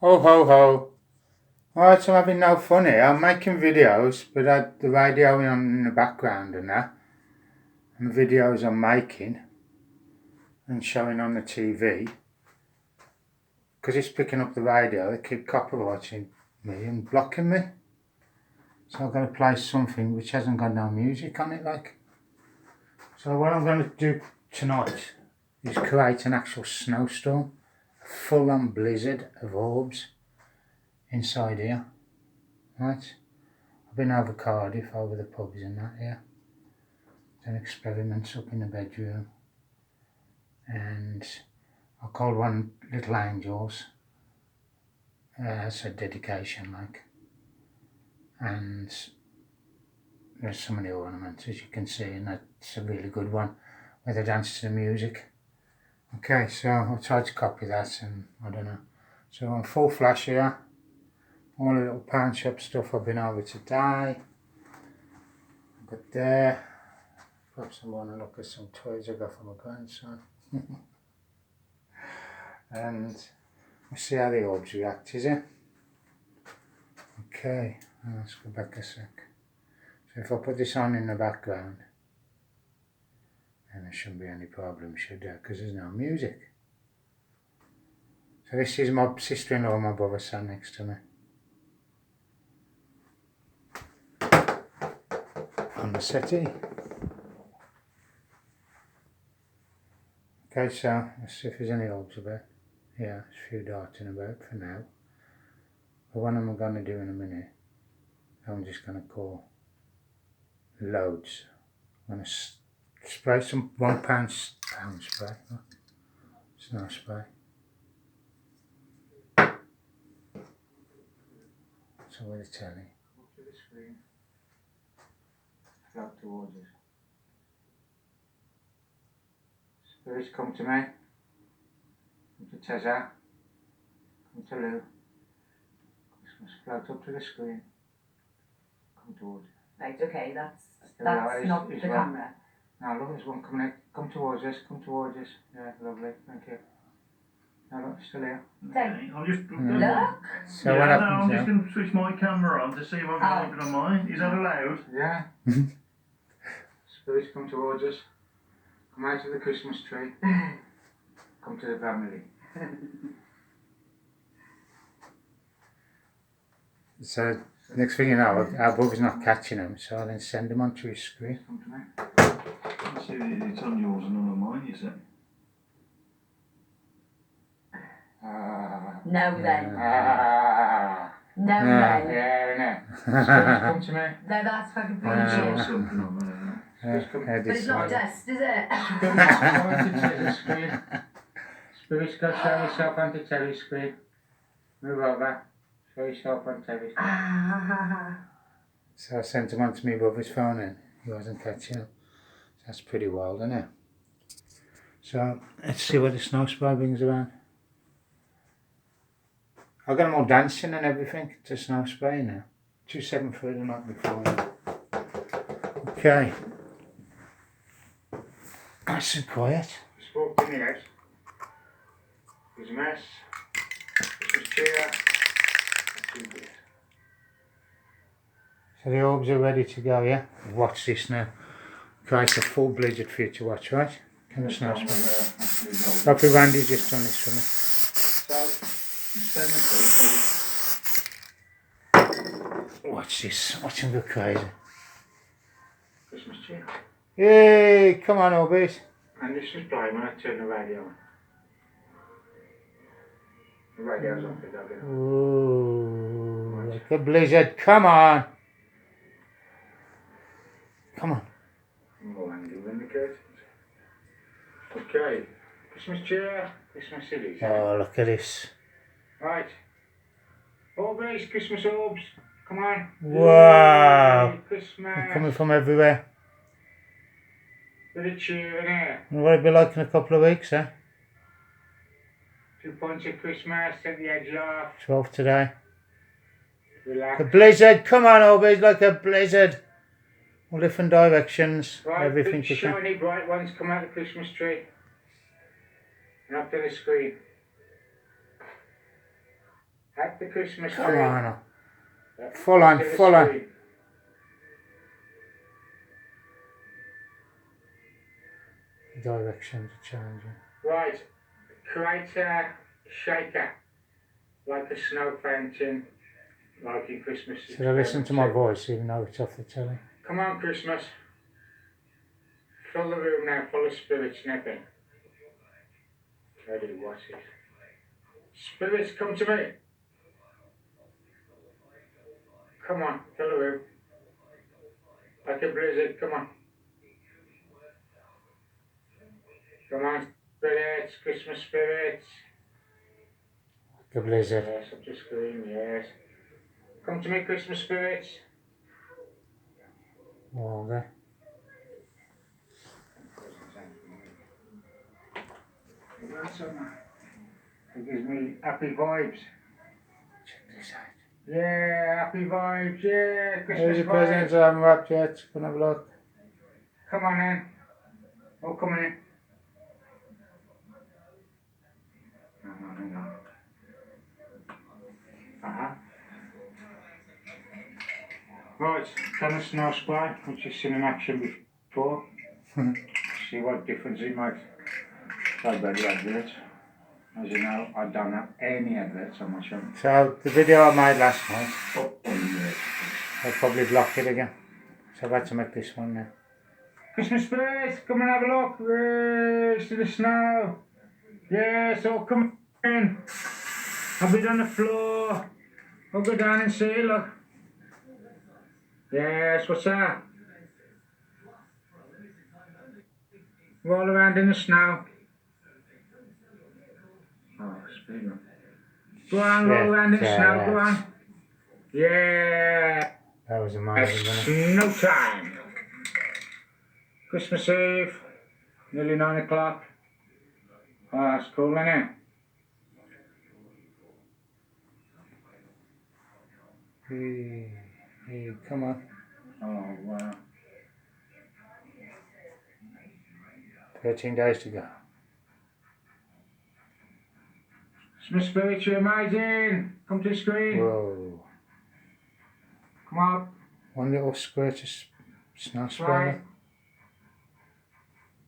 Ho ho ho. Alright, so I'm having no fun here. I'm making videos, but the radio on in the background and that. And the videos I'm making and showing on the TV. Because it's picking up the radio, they keep copywriting me and blocking me. So I've got to play something which hasn't got no music on it, like. So what I'm going to do tonight is create an actual snowstorm. A full-on blizzard of orbs inside here. Right? I've been over Cardiff, over the pubs and that, yeah. Done experiments up in the bedroom. And I called one Little Angels. It's a dedication, like. And there's so many ornaments, as you can see, and that's a really good one, where they dance to the music. Okay, so I'll try to copy that, and I don't know. So on full flash here. All the little pound shop stuff I've been over today. I've got there. Perhaps I want to look at some toys I got from my grandson. And we'll see how the orbs react, is it? Okay, let's go back a sec. So if I put this on in the background, then there shouldn't be any problem, should there? Because there's no music. So this is my sister-in-law and my brother sat next to me. On the settee. Okay, so let's see if there's any orbs about. Yeah, there's a few darting about for now. But one I'm going to do in a minute, I'm just going to call loads. I'm going to spray some £1 spray, snow spray. So with the telly. Up to the screen. Float towards us. Spirits, come to me. Come to Tessa. Come to Lou. Christmas, float up to the screen. Come towards us. Right, okay, that's not the camera. Now look, there's one coming in. Come towards us, come towards us. Yeah, lovely, thank you. Now look, still here. Okay. I'll just Look. So what happens I'm now? just going to switch my camera on to see if I'm recording on mine. Is that allowed? Yeah. Spirits, come towards us. Come out of the Christmas tree. Come to the family. So next thing you know, our brother's not catching them, so I then send them onto his screen. Come to me. Let's see, it's on yours and not on mine, you say? No then. No then. Yeah, Spirits, come to me. No, that's fucking I saw bullshit. something on there. But it's not dust, is it? Spirits, come onto the screen. Spirits, go show yourself on the telly screen. Move over. Show yourself on telly screen. So I sent him onto my brother's phone and he wasn't catching him. That's pretty wild, isn't it? So let's see what the snow spray brings around. I've got them all dancing and everything to snow spray now. 273 the night before. Okay. Nice and quiet. Just walked in the house. There's a mess. Christmas cheer. So the orbs are ready to go, yeah? Watch this now. Create a full blizzard for you to watch, right? Can the snow spray? Hopefully Randy's just done this for me. Watch this. Watch him go crazy. Christmas cheer. Hey, come on, Orbeez. And this is playing when I turn the radio on. The radio's on for the dog. Ooh, like a blizzard. Come on. Come on. More angry than the curtains. Okay. Christmas cheer. Christmas cities. Oh, look at this. Right. Orbeez, Christmas orbs. Come on. Wow. Yay, Christmas. They're coming from everywhere. Bit of cheer in here. What it'll be like in a couple of weeks, eh? 2 points of Christmas, take the edge off. 12 today. Relax. A blizzard, come on Orbeez, like a blizzard. All different directions, right, everything big shiny bright ones come out of the Christmas tree. And up to the screen. At the Christmas tree. Come on. Yep. Full on, To the full on. screen. Directions are changing. Right. Create a shaker. Like a snow fountain. Like in Christmas. Should I listen to my voice even though it's off the telly? Come on, Christmas. Fill the room now, full of spirits and everything. Ready, watch it. Spirits, come to me. Come on, fill the room. Like a blizzard, come on. Come on, spirits, Christmas spirits. The blizzard. Yes, up the screen, yes. Come to me, Christmas spirits. Oh, there. It gives me happy vibes. Check this out. Yeah, happy vibes, yeah, Christmas Here's your vibes. presents I haven't wrapped yet. Come have a look. Come on in. Oh, come on in. Hang on. Right, tennis snow spray, which you've seen in action before. See what difference it makes. So better adverts. As you know, I don't have any adverts on my show. So, the video I made last night, Oh, yes. I'll probably block it again. So I've had to make this one now. Christmas spirits, come and have a look. Yes, to the snow. Yes, all come in. I'll be on the floor. I'll go down and see, look. Yes, what's that? Roll around in the snow. Oh, speed up. Go on, roll around in the snow, go on. Yeah. That was amazing, wasn't it? No time. Christmas Eve, nearly 9 o'clock. Oh, that's cool, isn't it? Hey, come on. Oh, wow. 13 days to go. Christmas spirits, you're amazing. Come to the screen. Whoa. Come on. One little squirt of snow spray. Right.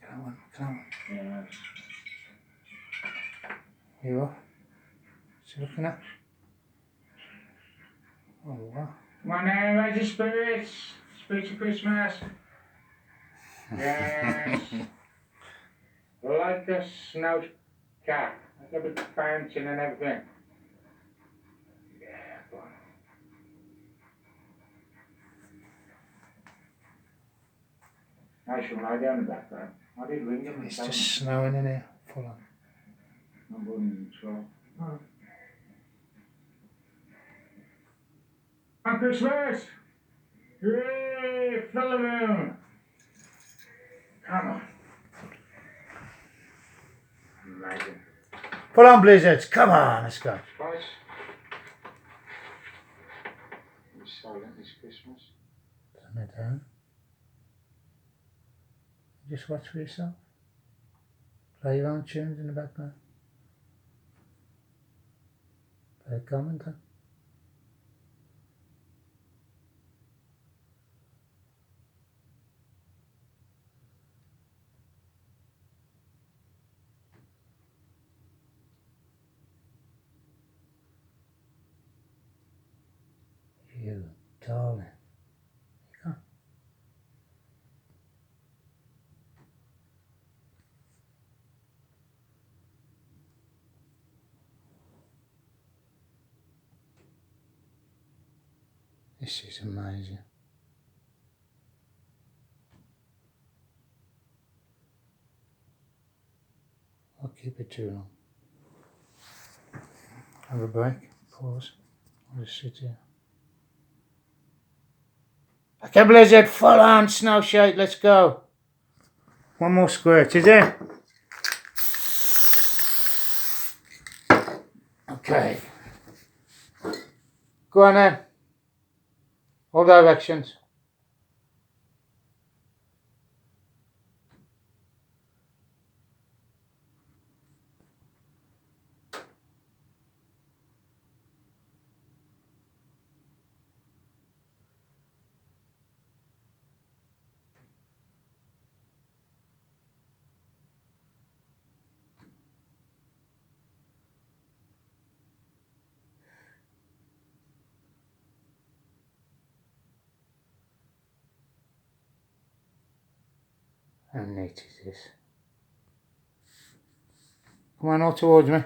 Come on. Yes. Here you are. What's he looking at? Oh, wow. Come on now, raise your spirits. Spirits of Christmas. Yes. Like a snow cat. A little bit fountain and everything. Yeah, go on. I should lie down in the background. I did ring them. It's just snowing in here. Full on. I'm going to try. On Christmas! Yay! Fill the room! Come on. Amazing. Full on blizzards. Come on, let's go. Guys, we're silent this Christmas. Turn it down. Just watch for yourself. Play your own tunes in the background. Play a commenter. You darling. Come. This is amazing. I'll keep it too long. Have a break. Pause. I'll just sit here. Okay, blizzard, full on snow shake, let's go. One more squirt, is it? Okay. Go on then. All directions. How neat is this? Come on, all towards me.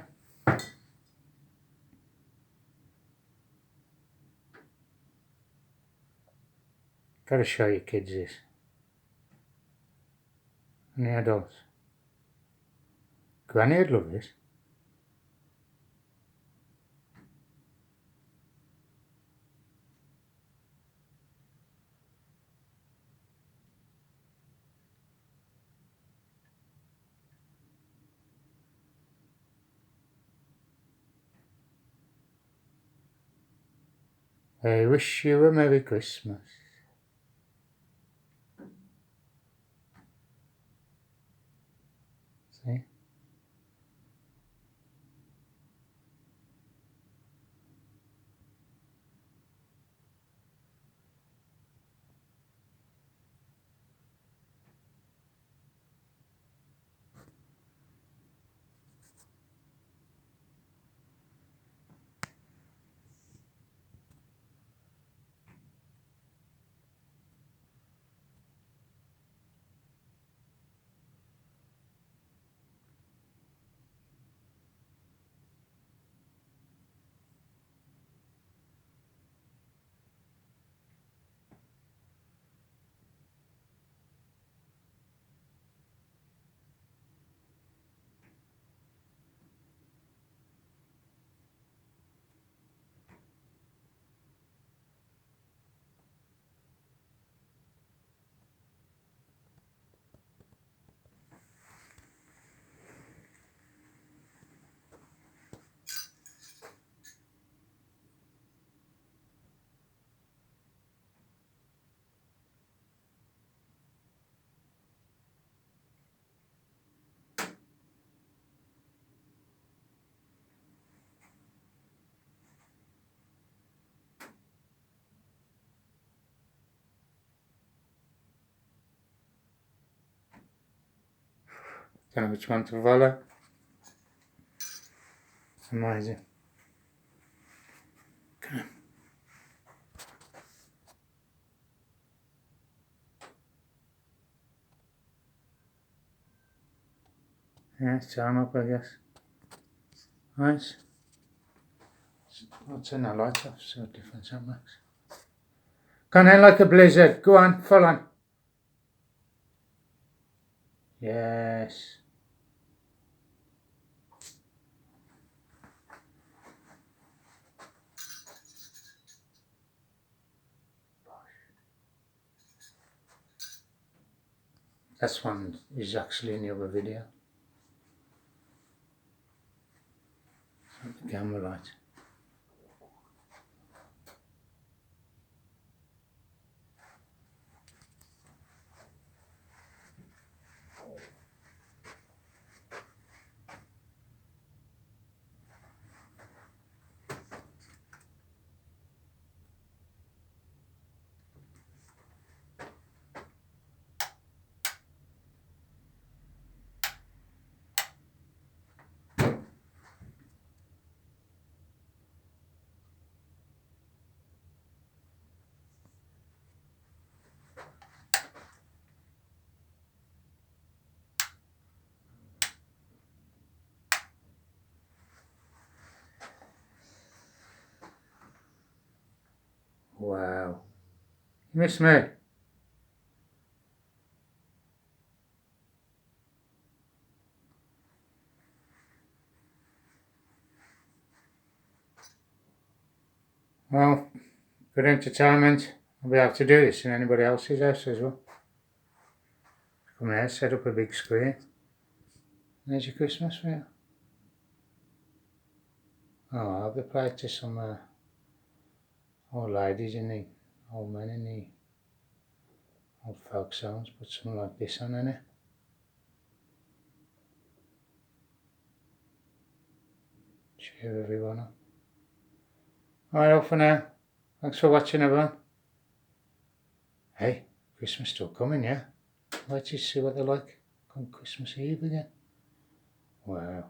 Gotta show your kids this. And the adults. Granny would love this. I wish you a Merry Christmas. See? Don't know which one to follow. Amazing. Come on. Yeah, charm up, I guess. Nice. I'll turn the lights off, see what difference that makes. Come in like a blizzard. Go on, full on. Yes. This one is actually in the other video. The camera light. Wow. You miss me? Well, good entertainment. I'll be able to do this in anybody else's house as well. Come here, set up a big screen. There's your Christmas for you. Oh, I'll be playing to some old ladies in the old men in the old folk songs. Put something like this on in it. Cheer everyone up. Alright, off for now. Thanks for watching, everyone. Hey, Christmas still coming, yeah? Let's just see what they're like on Christmas Eve again. Wow.